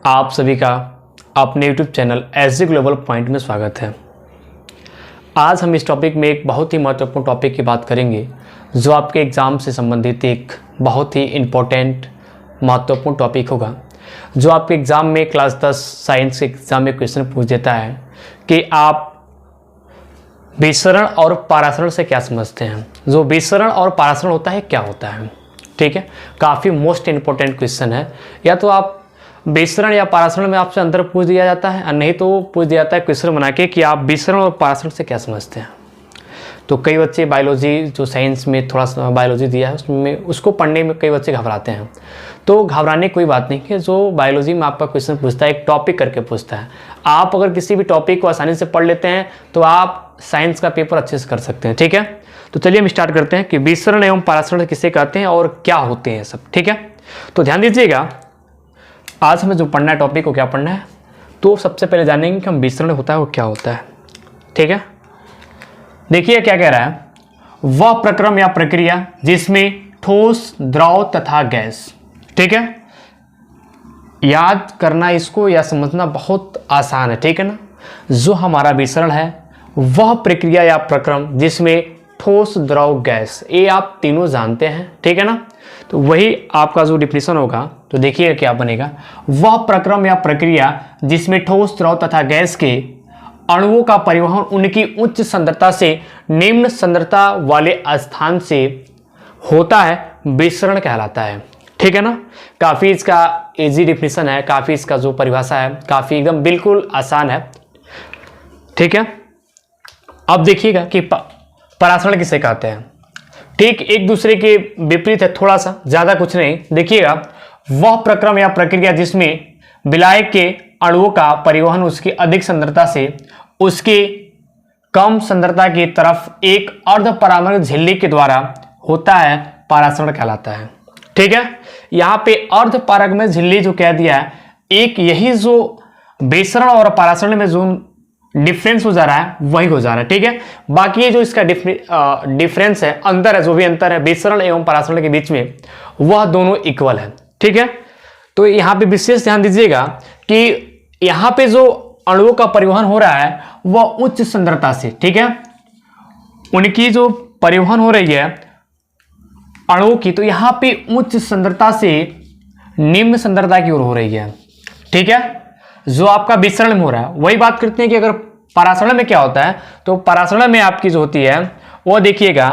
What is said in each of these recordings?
आप सभी का अपने YouTube channel SG global point में स्वागत है। आज हम इस टॉपिक में एक बहुत ही महत्वपूर्ण टॉपिक की बात करेंगे जो आपके एग्ज़ाम से संबंधित एक बहुत ही इम्पोर्टेंट महत्वपूर्ण टॉपिक होगा, जो आपके एग्ज़ाम में क्लास 10 साइंस के एग्ज़ाम में क्वेश्चन पूछ देता है कि आप विसरण और परासरण से क्या समझते हैं। जो विसरण और परासरण होता है क्या होता है, ठीक है, काफ़ी मोस्ट इम्पोर्टेंट क्वेश्चन है। या तो आप विसरण या परासरण में आपसे अंतर पूछ दिया जाता है और नहीं तो पूछ दिया जाता है क्वेश्चन बना के कि आप विसरण और परासरण से क्या समझते हैं। तो कई बच्चे बायोलॉजी, जो साइंस में थोड़ा सा बायोलॉजी दिया है उसमें, उसको पढ़ने में कई बच्चे घबराते हैं। तो घबराने की कोई बात नहीं कि जो बायोलॉजी में आपका क्वेश्चन पूछता है एक टॉपिक करके पूछता है। आप अगर किसी भी टॉपिक को आसानी से पढ़ लेते हैं तो आप साइंस का पेपर अच्छे से कर सकते हैं, ठीक है। तो चलिए हम स्टार्ट करते हैं कि विसरण एवं परासरण किसे कहते हैं और क्या होते हैं सब, ठीक है। तो ध्यान दीजिएगा, आज हमें जो पढ़ना है टॉपिक को क्या पढ़ना है, तो सबसे पहले जानेंगे कि हम विसरण होता है वो क्या होता है, ठीक है। देखिए क्या कह रहा है, वह प्रक्रम या प्रक्रिया जिसमें ठोस, द्रव तथा गैस, ठीक है। याद करना इसको या समझना बहुत आसान है, ठीक है ना। जो हमारा विसरण है वह प्रक्रिया या प्रक्रम जिसमें ठोस, द्रव, गैस, ये आप तीनों जानते हैं, ठीक है ना। तो वही आपका जो डिफिनीशन होगा, तो देखिए क्या बनेगा, वह प्रक्रम या प्रक्रिया जिसमें ठोस, द्रव तथा गैस के अणुओं का परिवहन उनकी उच्च सांद्रता से निम्न सांद्रता वाले स्थान से होता है, विसरण कहलाता है, ठीक है ना। काफी इसका इजी डिफिनीशन है, काफी इसका जो परिभाषा है काफी एकदम बिल्कुल आसान है, ठीक है। अब देखिएगा कि परासरण किसे कहते हैं, ठीक एक दूसरे के विपरीत है, थोड़ा सा, ज्यादा कुछ नहीं। देखिएगा, वह प्रक्रम या प्रक्रिया जिसमें विलायक के अणुओं का परिवहन उसकी अधिक सांद्रता से उसकी कम सांद्रता की तरफ एक अर्ध परामर्श झिल्ली के द्वारा होता है, परासरण कहलाता है, ठीक है। यहाँ पे अर्ध परागमय झिल्ली जो कह दिया है, एक यही जो विसरण और परासरण में जो डिफरेंस हो जा रहा है वही हो जा रहा है, ठीक है। बाकी ये जो इसका डिफरेंस है, अंतर है, जो भी अंतर है विसरण एवं परासरण के बीच में, वह दोनों इक्वल है, ठीक है। तो यहाँ पे विशेष ध्यान दीजिएगा कि यहाँ पे जो अणुओं का परिवहन हो रहा है वह उच्च सांद्रता से, ठीक है, उनकी जो परिवहन हो रही है अणुओं की, तो यहाँ पे उच्च सांद्रता से निम्न सांद्रता की ओर हो रही है, ठीक है। जो आपका विसरण में हो रहा है वही बात करते हैं कि अगर परासरण में क्या होता है, तो परासरण में आपकी जो होती है वो देखिएगा,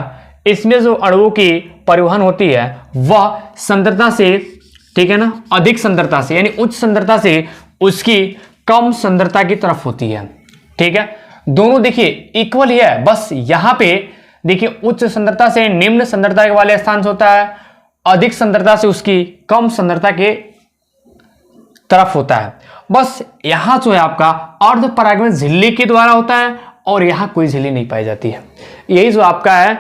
इसमें जो अणुओं की परिवहन होती है वह सांद्रता से, ठीक है ना, अधिक सांद्रता से यानी उच्च सांद्रता से उसकी कम सांद्रता की तरफ होती है, ठीक है। दोनों देखिए इक्वल ही है, बस यहाँ पे देखिए उच्च सांद्रता से निम्न सांद्रता वाले स्थान से होता है, अधिक सांद्रता से उसकी कम सांद्रता के तरफ होता है। बस यहां जो है आपका अर्ध परागमय झिल्ली के द्वारा होता है और यहां कोई झिल्ली नहीं पाई जाती है। यही जो आपका है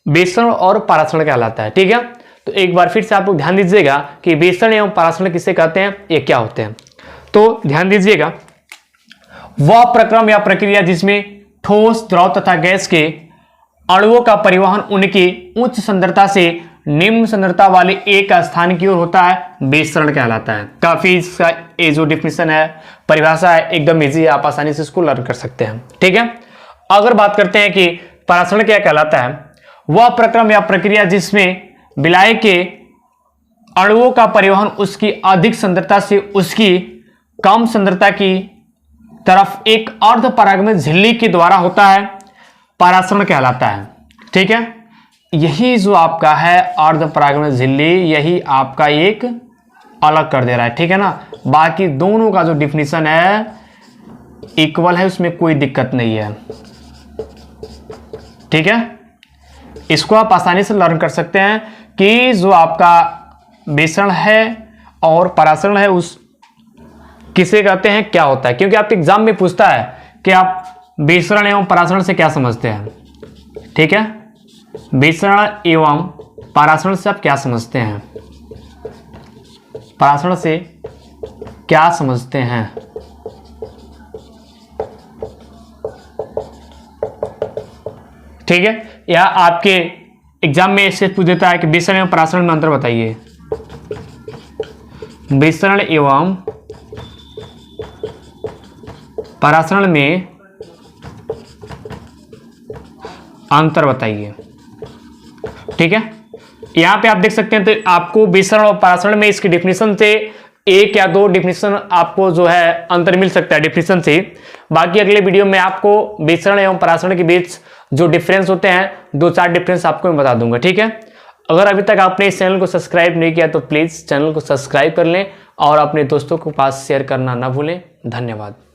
विसरण और परासरण कहलाता है, ठीक है। तो एक बार फिर से आप लोग ध्यान दीजिएगा कि विसरण एवं परासरण किसे कहते हैं, ये क्या होते हैं। तो ध्यान दीजिएगा, वह प्रक्रम या प्रक्रिया जिसमें ठोस, द्रव तथा गैस के अणुओं का परिवहन उनकी उच्च सांद्रता से निम्न सांद्रता वाले एक स्थान की ओर होता है, विसरण कहलाता है। काफी इसका ये जो डिफिनीशन है, परिभाषा है, एकदम इजी है, आप आसानी से इसको लर्न कर सकते हैं, ठीक है। अगर बात करते हैं कि परासरण क्या कहलाता है, वह प्रक्रम या प्रक्रिया जिसमें विलायक के अणुओं का परिवहन उसकी अधिक सांद्रता से उसकी कम सांद्रता की तरफ एक अर्ध परागमय झिल्ली के द्वारा होता है, परासरण कहलाता है, ठीक है। यही जो आपका है अर्ध परागमय झिल्ली, यही आपका एक अलग कर दे रहा है, ठीक है ना। बाकी दोनों का जो डिफिनीशन है इक्वल है, उसमें कोई दिक्कत नहीं है, ठीक है। इसको आप आसानी से लर्न कर सकते हैं कि जो आपका विसरण है और परासरण है उस किसे कहते हैं, क्या होता है, क्योंकि आपके एग्जाम में पूछता है कि आप विसरण एवं परासरण से क्या समझते हैं, ठीक है। विसरण एवं परासरण से आप क्या समझते हैं, परासरण से क्या समझते हैं, ठीक है। या आपके एग्जाम में ऐसे पूछ देता है कि विसरण एवं परासरण में अंतर बताइए। विसरण एवं परासरण में अंतर बताइए। ठीक है, यहां पे आप देख सकते हैं, तो आपको विसरण और परासरण में इसकी डिफिनीशन से एक या दो डिफिनीशन आपको जो है अंतर मिल सकता है डिफिनीशन से। बाकी अगले वीडियो में आपको विसरण एवं परासरण के बीच जो डिफरेंस होते हैं, 2-4 डिफरेंस आपको मैं बता दूंगा। ठीक है, अगर अभी तक आपने इस चैनल को सब्सक्राइब नहीं किया तो प्लीज चैनल को सब्सक्राइब कर लें और अपने दोस्तों के पास शेयर करना ना भूलें। धन्यवाद।